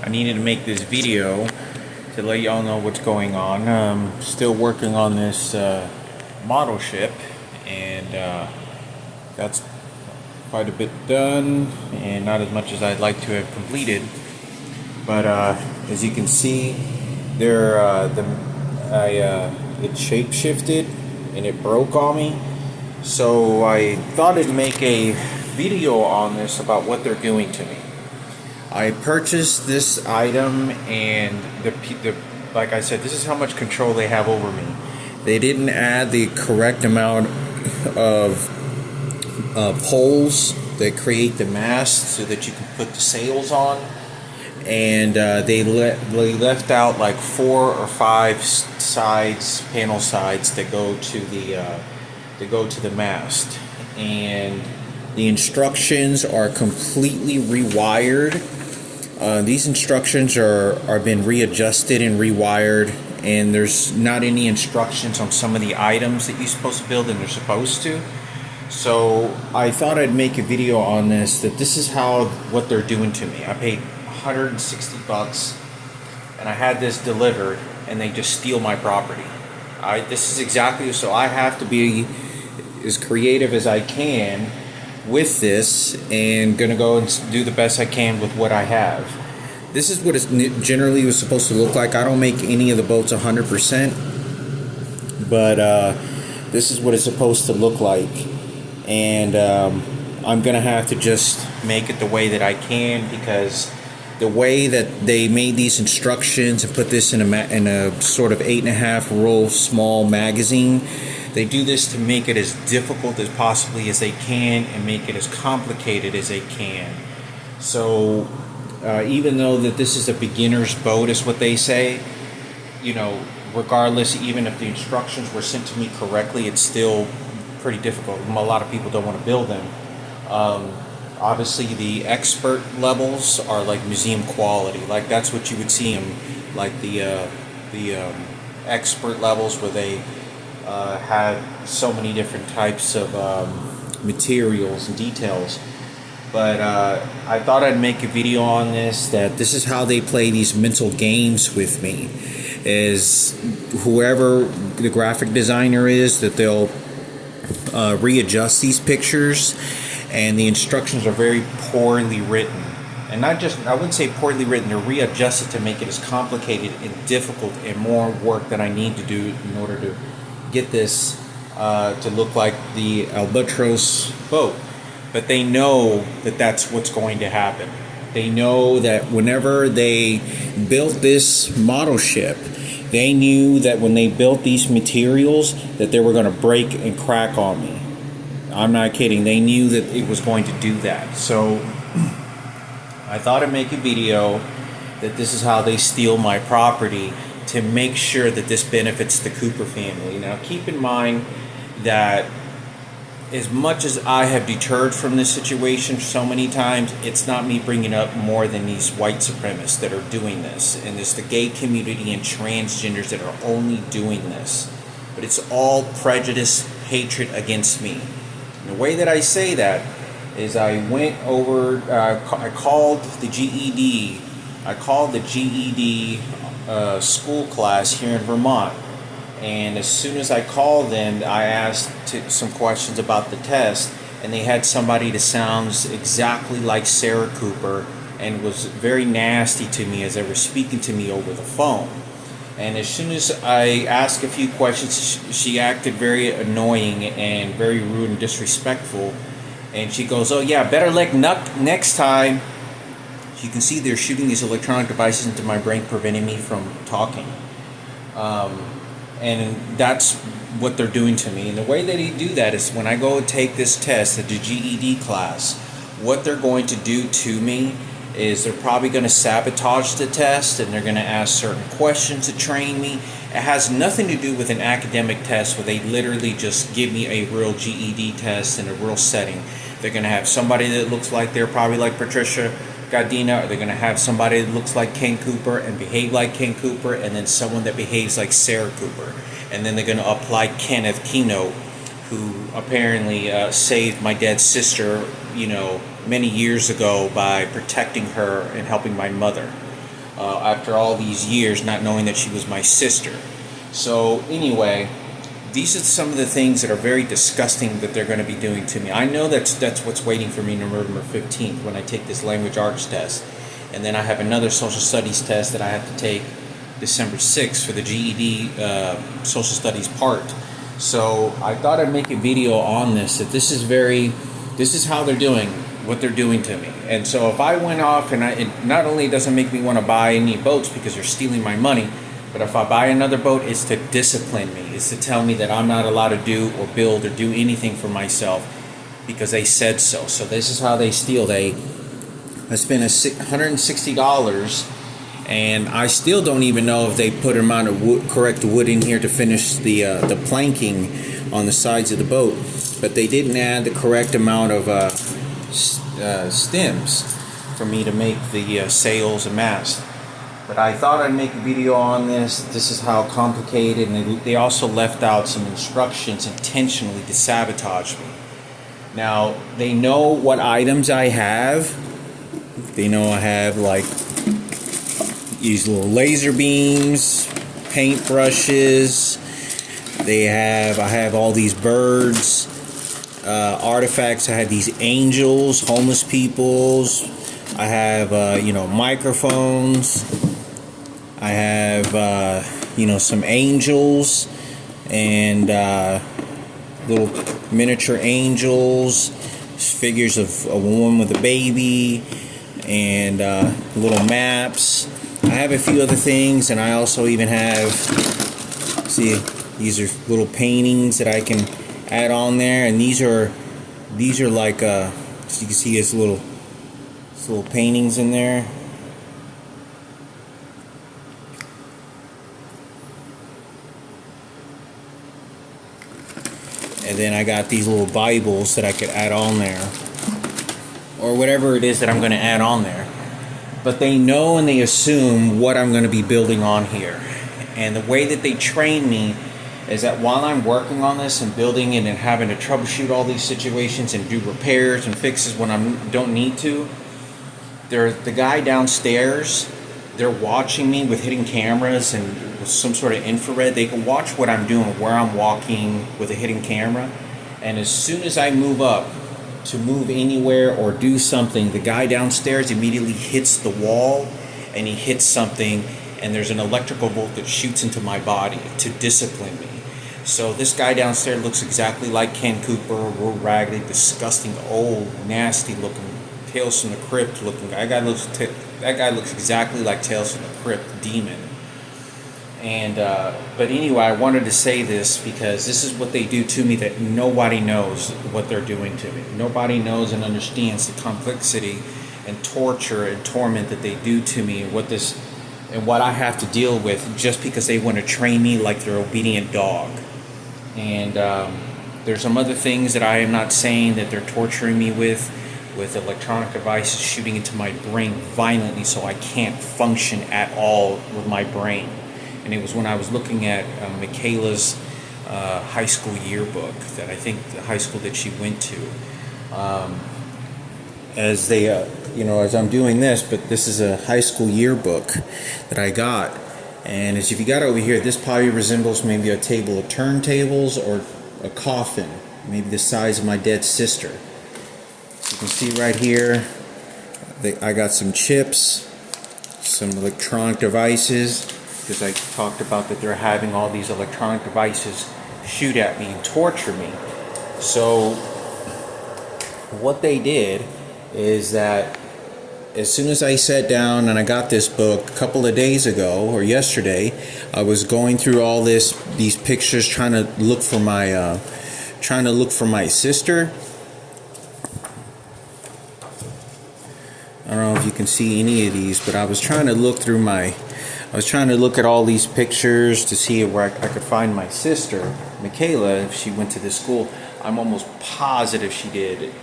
I needed to make this video to let y'all know what's going on. Still working on this model ship, and that's quite a bit done, and not as much as I'd like to have completed. But as you can see, it shape shifted and it broke on me. So I thought I'd make a video on this about what they're doing to me. I purchased this item, and like I said, this is how much control they have over me. They didn't add the correct amount of poles that create the mast so that you can put the sails on, and they left out like 4 or 5 panel sides that go to the mast, and the instructions are completely rewired. These instructions are been readjusted and rewired, and there's not any instructions on some of the items that you're supposed to build, and they're supposed to. So I thought I'd make a video on this, that this is what they're doing to me. I paid $160 and I had this delivered, and they just steal my property. This is exactly, so I have to be as creative as I can with this, and gonna go and do the best I can with what I have. This is what it generally was supposed to look like. I don't make any of the boats 100%, but this is what it's supposed to look like, and I'm gonna have to just make it the way that I can, because the way that they made these instructions and put this in a sort of 8.5 roll small magazine, they do this to make it as difficult as possibly as they can, and make it as complicated as they can. So even though that this is a beginner's boat, is what they say, regardless, even if the instructions were sent to me correctly, it's still pretty difficult. A lot of people don't want to build them. Obviously, the expert levels are like museum quality. Like, that's what you would see them, like the expert levels, where they had so many different types of materials and details. But I thought I'd make a video on this, that this is how they play these mental games with me. Is whoever the graphic designer is, that they'll readjust these pictures, and the instructions are very poorly written. And not just, I wouldn't say poorly written, they're readjusted to make it as complicated and difficult and more work that I need to do in order to get this to look like the Albatros boat. But they know that that's what's going to happen. They know that whenever they built this model ship, they knew that when they built these materials, that they were going to break and crack on me. I'm not kidding. They knew that it was going to do that. So I thought I'd make a video that this is how they steal my property, to make sure that this benefits the Cooper family. Now, keep in mind that as much as I have deterred from this situation so many times, it's not me bringing up more than these white supremacists that are doing this, and it's the gay community and transgenders that are only doing this. But it's all prejudice, hatred against me. And the way that I say that is, I went over, I called the GED. I called the GED school class here in Vermont, and as soon as I called them, I asked some questions about the test, and they had somebody that sounds exactly like Sarah Cooper, and was very nasty to me as they were speaking to me over the phone. And as soon as I asked a few questions, she acted very annoying and very rude and disrespectful, and she goes, "Oh yeah, better luck next time." You can see they're shooting these electronic devices into my brain, preventing me from talking. And that's what they're doing to me. And the way that they do that is, when I go and take this test at the GED class, what they're going to do to me is they're probably going to sabotage the test, and they're going to ask certain questions to train me. It has nothing to do with an academic test, where they literally just give me a real GED test in a real setting. They're going to have somebody that looks like, they're probably like Patricia Gardina, or they're going to have somebody that looks like Ken Cooper and behave like Ken Cooper, and then someone that behaves like Sarah Cooper. And then they're going to apply Kenneth Keno, who apparently saved my dead sister, many years ago by protecting her and helping my mother. after all these years, not knowing that she was my sister. So anyway, these are some of the things that are very disgusting that they're going to be doing to me. I know that's what's waiting for me November 15th when I take this language arts test. And then I have another social studies test that I have to take December 6th for the GED social studies part. So I thought I'd make a video on this, that this is how they're doing, what they're doing to me. And so if I went off and it not only doesn't make me want to buy any boats because they're stealing my money, but if I buy another boat, it's to discipline me. It's to tell me that I'm not allowed to do or build or do anything for myself because they said so. So this is how they steal. I spent $160, and I still don't even know if they put an amount of correct wood in here to finish the planking on the sides of the boat. But they didn't add the correct amount of stems for me to make the sails and mast. But I thought I'd make a video on this. This is how complicated, and they also left out some instructions intentionally to sabotage me. Now, they know what items I have. They know I have like these little laser beams, paint brushes. I have all these birds, artifacts. I have these angels, homeless peoples. I have microphones. I have some angels and little miniature angels, figures of a woman with a baby, and little maps. I have a few other things, and I also even have, see, these are little paintings that I can add on there, and these are like so you can see it's little paintings in there. And then I got these little Bibles that I could add on there, or whatever it is that I'm going to add on there. But they know and they assume what I'm going to be building on here. And the way that they train me is that while I'm working on this and building it and having to troubleshoot all these situations and do repairs and fixes when I don't need to, the guy downstairs, they're watching me with hidden cameras and with some sort of infrared. They can watch what I'm doing, where I'm walking with a hidden camera. And as soon as I move up to move anywhere or do something, the guy downstairs immediately hits the wall and he hits something, and there's an electrical bolt that shoots into my body to discipline me. So this guy downstairs looks exactly like Ken Cooper, a real raggedy, disgusting, old, nasty looking, Tales from the Crypt looking guy. That guy looks exactly like Tales from the Crypt demon. And but anyway, I wanted to say this because this is what they do to me that nobody knows what they're doing to me. Nobody knows and understands the complexity and torture and torment that they do to me, and what I have to deal with just because they want to train me like they're obedient dog. And there's some other things that I am not saying that they're torturing me with electronic devices shooting into my brain violently so I can't function at all with my brain. And it was when I was looking at Michaela's high school yearbook, that I think the high school that she went to, as I'm doing this, but this is a high school yearbook that I got. And as if you got over here, this probably resembles maybe a table of turntables or a coffin, maybe the size of my dead sister. So you can see right here, I got some chips, some electronic devices, because I talked about that they're having all these electronic devices shoot at me and torture me. So what they did is that as soon as I sat down and I got this book a couple of days ago or yesterday, I was going through all these pictures trying to look for my sister. I don't know if you can see any of these, but I was trying to look at all these pictures to see where I could find my sister, Michaela, if she went to this school. I'm almost positive she did.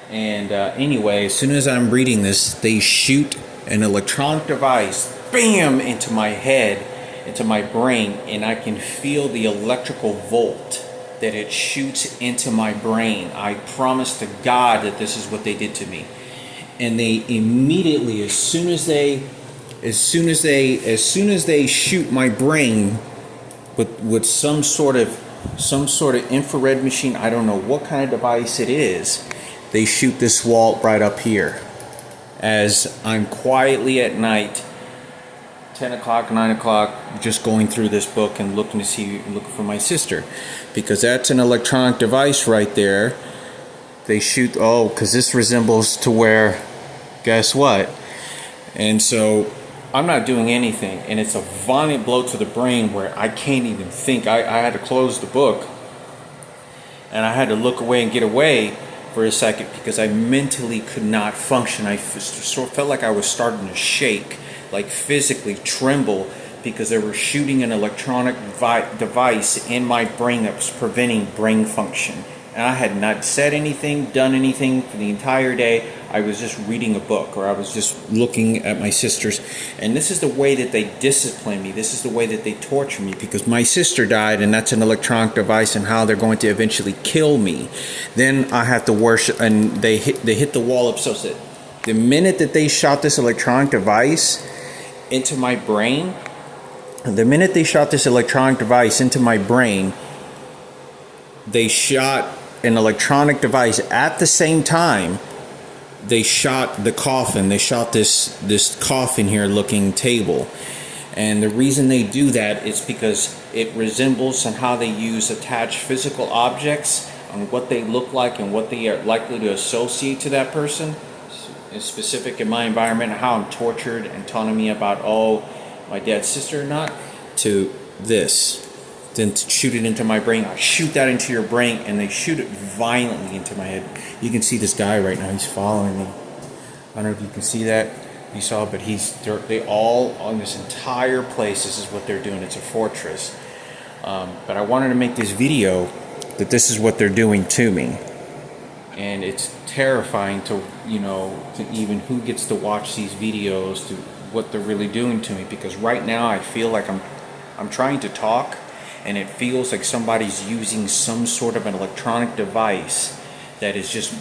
And anyway, as soon as I'm reading this, they shoot an electronic device, bam, into my head, into my brain, and I can feel the electrical volt that it shoots into my brain. I promise to God that this is what they did to me. And they immediately, as soon as they as soon as they shoot my brain with some sort of infrared machine, I don't know what kind of device it is, they shoot this wall right up here. As I'm quietly at night, 10 o'clock, 9 o'clock, just going through this book and looking for my sister, because that's an electronic device right there. They shoot, because this resembles to where, guess what? And so I'm not doing anything, and it's a violent blow to the brain where I can't even think. I had to close the book, and I had to look away and get away for a second because I mentally could not function. I sort of felt like I was starting to shake, like physically tremble, because they were shooting an electronic device in my brain that was preventing brain function. And I had not said anything, done anything for the entire day. I was just reading a book, or I was just looking at my sisters. And this is the way that they discipline me. This is the way that they torture me, because my sister died, and that's an electronic device, and how they're going to eventually kill me. Then I have to worship, and they hit the wall up so that the minute that they shot this electronic device into my brain, they shot an electronic device at the same time. They shot the coffin. They shot this coffin here looking table. And the reason they do that is because it resembles on how they use attached physical objects on what they look like and what they are likely to associate to that person. It's specific in my environment, how I'm tortured and telling me about, my dad's sister or not, to this. Then to shoot it into my brain. I shoot that into your brain, and they shoot it violently into my head. You can see this guy right now. He's following me. I don't know if you can see that. You saw, but they all on this entire place. This is what they're doing. It's a fortress. But I wanted to make this video that this is what they're doing to me, and it's terrifying to even who gets to watch these videos, to what they're really doing to me. Because right now I feel like I'm trying to talk, and it feels like somebody's using some sort of an electronic device that is just,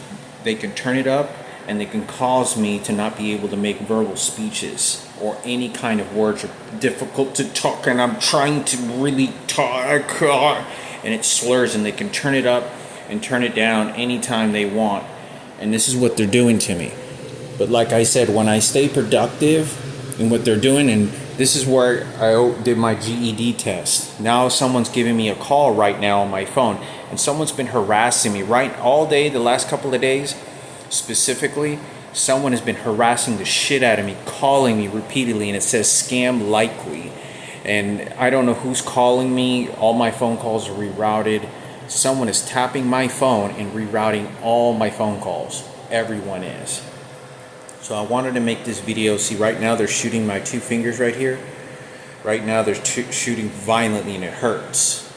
they can turn it up and they can cause me to not be able to make verbal speeches or any kind of words, are difficult to talk, and I'm trying to really talk, and it slurs, and they can turn it up and turn it down anytime they want. And this is what they're doing to me. But like I said, when I stay productive in what they're doing, and this is where I did my GED test. Now someone's giving me a call right now on my phone, and someone's been harassing me all day, the last couple of days. Specifically, someone has been harassing the shit out of me, calling me repeatedly, and it says scam likely. And I don't know who's calling me. All my phone calls are rerouted. Someone is tapping my phone and rerouting all my phone calls. Everyone is. So I wanted to make this video. See, right now they're shooting my 2 fingers right here. Right now they're shooting violently, and it hurts.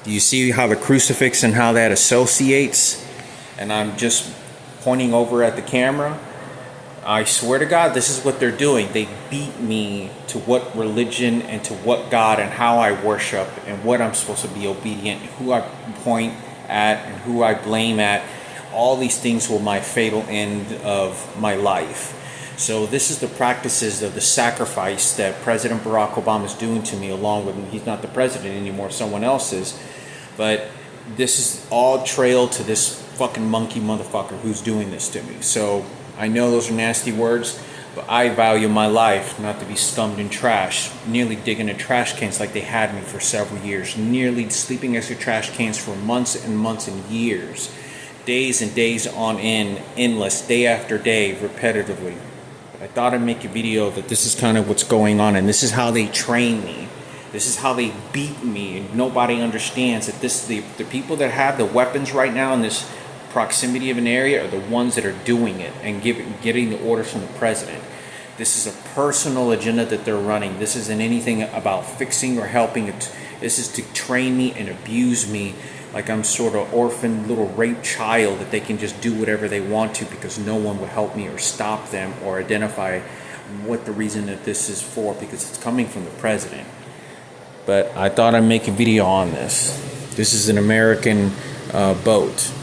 Do you see how the crucifix and how that associates? And I'm just pointing over at the camera. I swear to God, this is what they're doing. They beat me to what religion and to what God and how I worship and what I'm supposed to be obedient, who I point at and who I blame at. All these things were my fatal end of my life. So this is the practices of the sacrifice that President Barack Obama is doing to me, along with, he's not the president anymore, someone else is. But this is all trail to this fucking monkey motherfucker who's doing this to me. So I know those are nasty words, but I value my life not to be scummed in trash, nearly digging in trash cans like they had me for several years, nearly sleeping next to trash cans for months and months and years, days and days on end, endless, day after day, repetitively. But I thought I'd make a video that this is kind of what's going on, and this is how they train me. This is how they beat me, and nobody understands that the people that have the weapons right now in this proximity of an area are the ones that are doing it and getting the orders from the president. This is a personal agenda that they're running. This isn't anything about fixing or helping. This is to train me and abuse me like I'm sort of orphaned little rape child that they can just do whatever they want to because no one would help me or stop them or identify what the reason that this is for, because it's coming from the president. But I thought I'd make a video on this. This is an American boat.